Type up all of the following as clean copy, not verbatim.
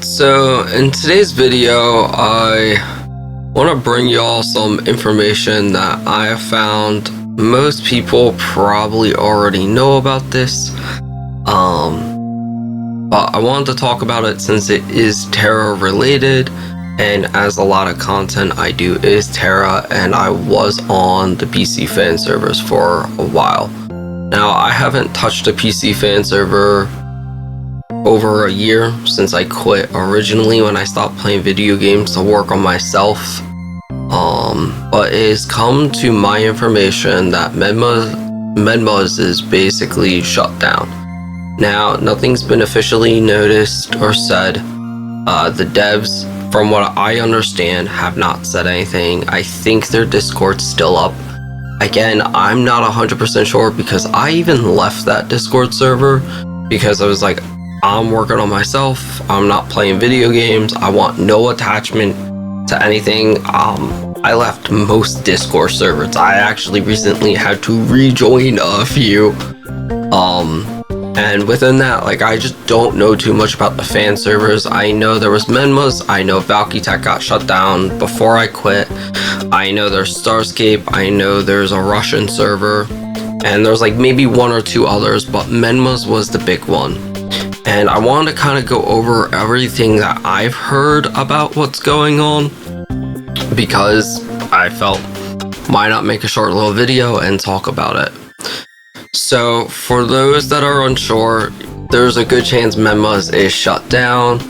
Alright, so in today's video, I want to bring y'all some information that I have found. Most people probably already know about this, but I wanted to talk about it since it is Terra related, and as a lot of content I do is Terra, and I was on the PC fan servers for a while. Now, I haven't touched a PC fan server over a year since I quit originally when I stopped playing video games to work on myself. But it has come to my information that Menma's is basically shut down. Now, nothing's been officially noticed or said. The devs, from what I understand, have not said anything. I think their Discord's still up. Again, I'm not 100% sure because I even left that Discord server because I was like, I'm working on myself, I'm not playing video games, I want no attachment to anything. I left most Discord servers. I actually recently had to rejoin a few. And within that, like, I just don't know too much about the fan servers. I know there was Menma's, I know Tech got shut down before I quit. I know there's Starscape, I know there's a Russian server, and there's like maybe one or two others, but Menma's was the big one. And I wanted to kind of go over everything that I've heard about what's going on, because I felt why not make a short little video and talk about it. So for those that are unsure, there's a good chance Menma's is shut down.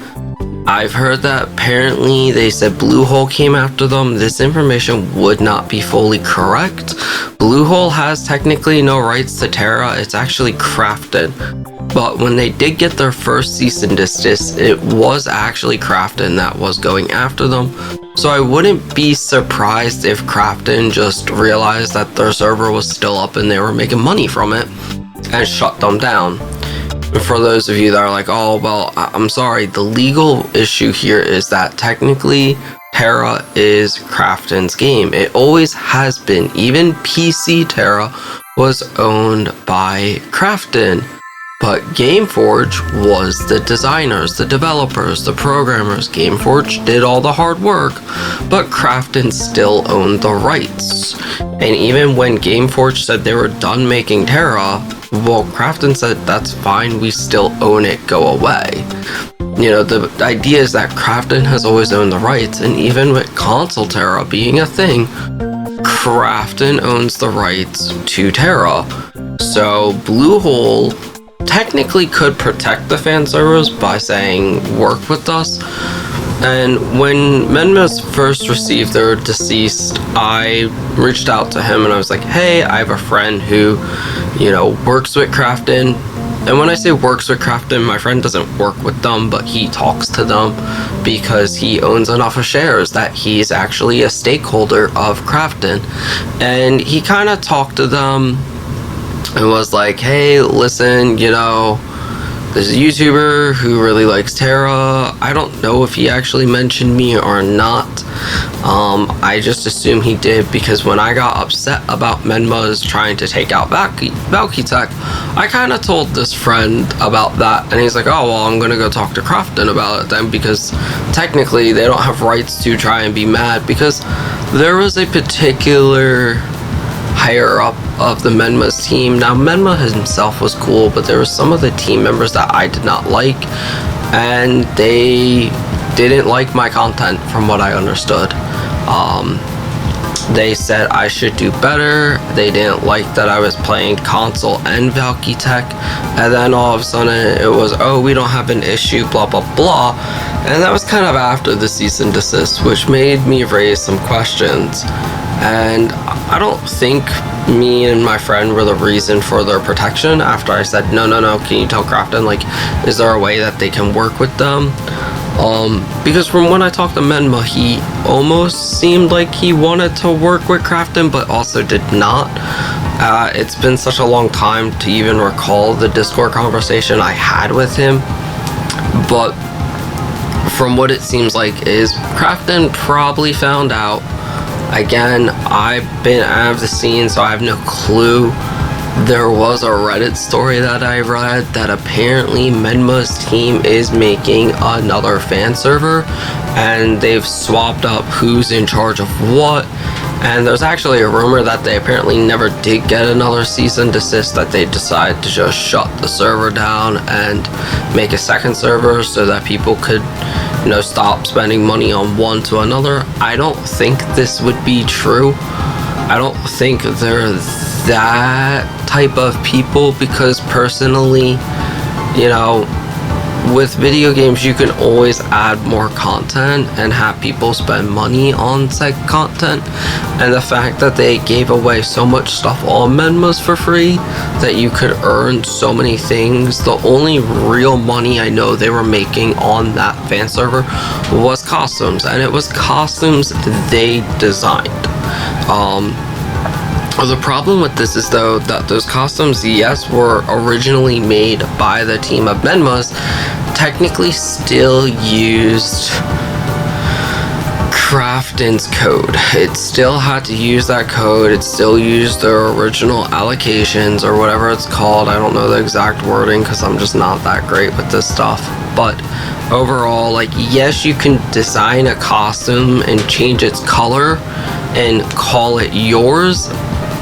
I've heard that apparently they said Bluehole came after them. This information would not be fully correct. Bluehole has technically no rights to Terra. It's actually Crafton. But when they did get their first cease and desist, it was actually Crafton that was going after them. So I wouldn't be surprised if Crafton just realized that their server was still up and they were making money from it and shut them down. And for those of you that are like, oh, well, I'm sorry, the legal issue here is that technically Terra is Crafton's game. It always has been. Even PC Terra was owned by Crafton. But Gameforge was the designers, the developers, the programmers. Gameforge did all the hard work, but Crafton still owned the rights. And even when Gameforge said they were done making Terra, well, Crafton said, that's fine, we still own it, go away. You know, the idea is that Crafton has always owned the rights, and even with console Terra being a thing, Crafton owns the rights to Terra. So Bluehole technically could protect the fan servers by saying work with us. And when Menma's first received their deceased, I reached out to him and I was like, hey, I have a friend who, you know, works with Crafton. And when I say works with Crafton, my friend doesn't work with them, but he talks to them because he owns enough of shares that he's actually a stakeholder of Crafton. And he kind of talked to them and was like, hey, listen, you know, there's a YouTuber who really likes Terra. I don't know if he actually mentioned me or not. I just assume he did because when I got upset about Menma's trying to take out Tech, I kind of told this friend about that, and he's like, oh, well, I'm gonna go talk to Crafton about it then, because technically they don't have rights to try and be mad, because there was a particular higher up of the Menma's team. Now, Menma himself was cool, but there were some of the team members that I did not like, and they didn't like my content from what I understood. They said I should do better. They didn't like that I was playing console and Tech, and then all of a sudden it was, oh, we don't have an issue, blah blah blah. And that was kind of after the cease and desist, which made me raise some questions. And I don't think me and my friend were the reason for their protection after I said, no, can you tell Crafton, like, is there a way that they can work with them? Because from when I talked to Menma, he almost seemed like he wanted to work with Crafton, but also did not. It's been such a long time to even recall the Discord conversation I had with him. But from what it seems like is Crafton probably found out. Again, I've been out of the scene, so I have no clue, There was a Reddit story that I read that apparently Menma's team is making another fan server, and they've swapped up who's in charge of what. And there's actually a rumor that they apparently never did get another cease and desist, that they decided to just shut the server down and make a second server so that people could, stop spending money on one to another. I don't think this would be true. I don't think they're that type of people, because personally, with video games you can always add more content and have people spend money on said content, and the fact that they gave away so much stuff on Menmas for free that you could earn so many things, the only real money I know they were making on that fan server was costumes, and it was costumes they designed. The problem with this is, though, that those costumes, yes, were originally made by the team of Menmas, technically still used Crafton's code. It still had to use that code. It still used their original allocations, or whatever it's called. I don't know the exact wording because I'm just not that great with this stuff. But overall, yes, you can design a costume and change its color and call it yours,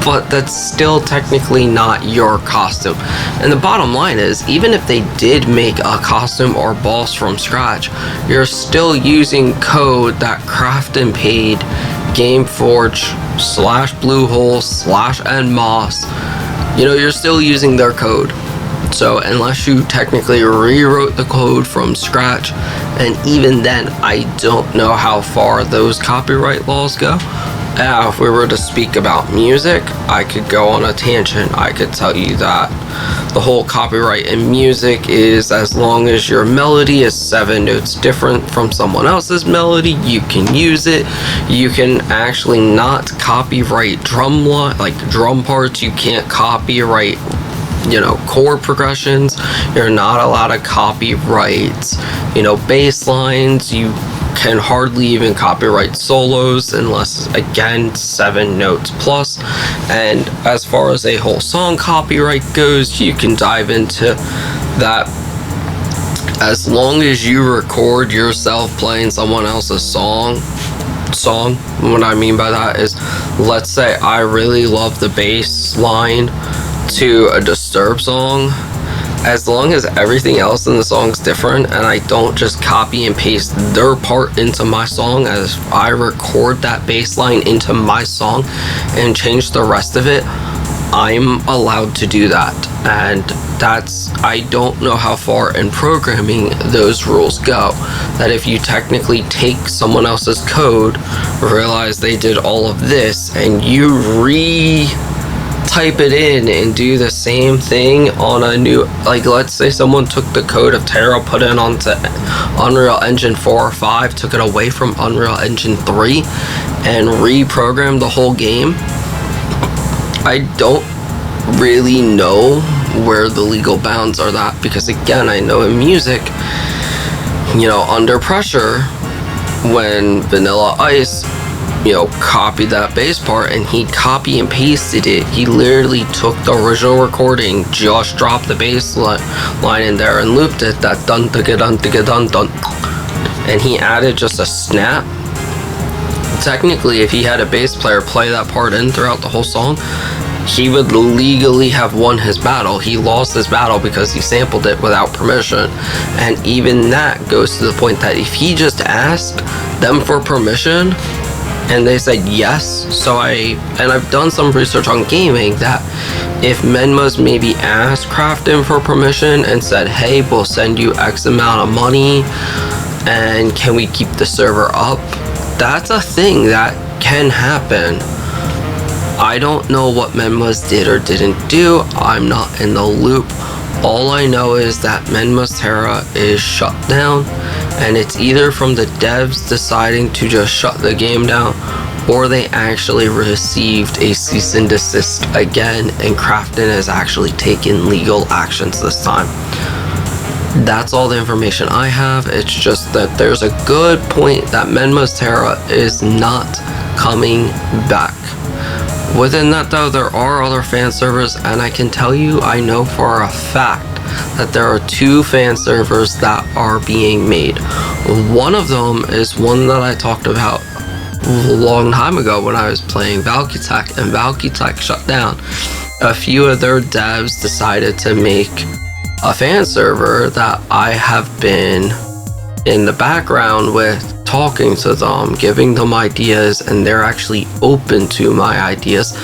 but that's still technically not your costume. And the bottom line is, even if they did make a costume or boss from scratch, you're still using code that Crafton paid Gameforge/Bluehole/Nmos. You're still using their code. So unless you technically rewrote the code from scratch, and even then, I don't know how far those copyright laws go. Now, if we were to speak about music, I could go on a tangent. I could tell you that the whole copyright in music is, as long as your melody is 7 notes different from someone else's melody, you can use it. You can actually not copyright drum parts. You can't copyright chord progressions. You're not allowed to copyright bass lines. You can hardly even copyright solos unless, again, 7 notes plus. And as far as a whole song copyright goes, you can dive into that. As long as you record yourself playing someone else's song, what I mean by that is, let's say I really love the bass line to a Disturbed song. As long as everything else in the song is different, and I don't just copy and paste their part into my song, as I record that bass line into my song and change the rest of it, I'm allowed to do that. And I don't know how far in programming those rules go, that if you technically take someone else's code, realize they did all of this, and you type it in and do the same thing on a new, let's say someone took the code of Terra, put it onto Unreal Engine 4 or 5, took it away from Unreal Engine 3 and reprogrammed the whole game. I don't really know where the legal bounds are that, because again, I know in music, under pressure, when Vanilla Ice copied that bass part and he copy and pasted it. He literally took the original recording, just dropped the bass line in there and looped it, that dun dun dun dun dun, and he added just a snap. Technically, if he had a bass player play that part in throughout the whole song, he would legally have won his battle. He lost his battle because he sampled it without permission. And even that goes to the point that if he just asked them for permission and they said yes, I've done some research on gaming, that if Menma's maybe asked Crafton for permission and said, hey, we'll send you X amount of money and can we keep the server up, that's a thing that can happen. I don't know what Menma's did or didn't do. I'm not in the loop. All I know is that Menma's Terra is shut down, and it's either from the devs deciding to just shut the game down, or they actually received a cease and desist again, and Crafton has actually taken legal actions this time. That's all the information I have. It's just that there's a good point that Menma's Terra is not coming back. Within that though, there are other fan servers, and I can tell you, I know for a fact that there are 2 fan servers that are being made. One of them is one that I talked about a long time ago when I was playing Valkytech, and Valkytech shut down. A few of their devs decided to make a fan server that I have been in the background with, talking to them, giving them ideas, and they're actually open to my ideas.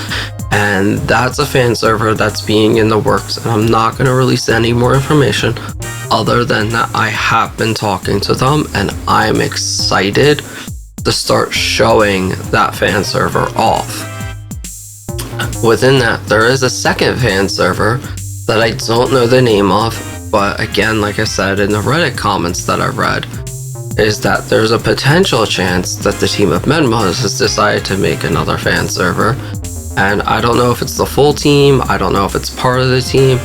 And that's a fan server that's being in the works, and I'm not going to release any more information other than that I have been talking to them, and I'm excited to start showing that fan server off. Within that, there is a second fan server that I don't know the name of, but again, like I said in the Reddit comments that I read, is that there's a potential chance that the team of Menmas has decided to make another fan server. And I don't know if it's the full team, I don't know if it's part of the team,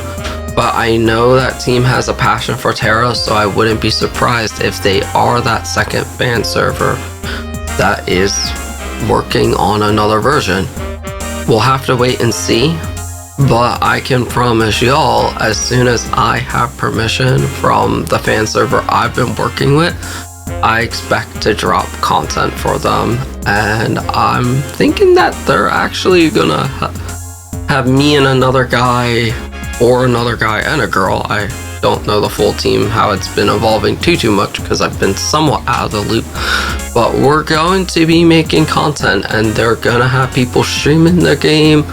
but I know that team has a passion for Terra, so I wouldn't be surprised if they are that second fan server that is working on another version. We'll have to wait and see, but I can promise y'all, as soon as I have permission from the fan server I've been working with, I expect to drop content for them, and I'm thinking that they're actually gonna have me and another guy, or another guy and a girl. I don't know the full team, how it's been evolving too much, because I've been somewhat out of the loop, but we're going to be making content, and they're gonna have people streaming the game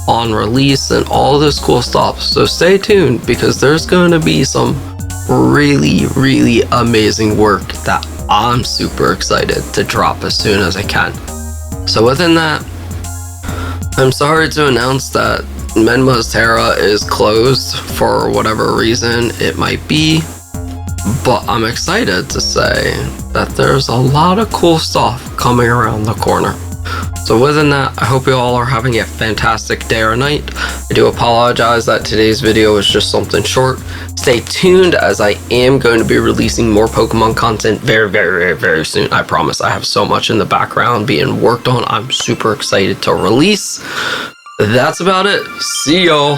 on release and all this cool stuff. So stay tuned, because there's gonna be some really amazing work that I'm super excited to drop as soon as I can. So within that, I'm sorry to announce that Menma's Terra is closed for whatever reason it might be, but I'm excited to say that there's a lot of cool stuff coming around the corner. So within that, I hope you all are having a fantastic day or night. I do apologize that today's video was just something short. Stay tuned, as I am going to be releasing more Pokemon content very soon. I promise. I have so much in the background being worked on. I'm super excited to release. That's about it. See y'all.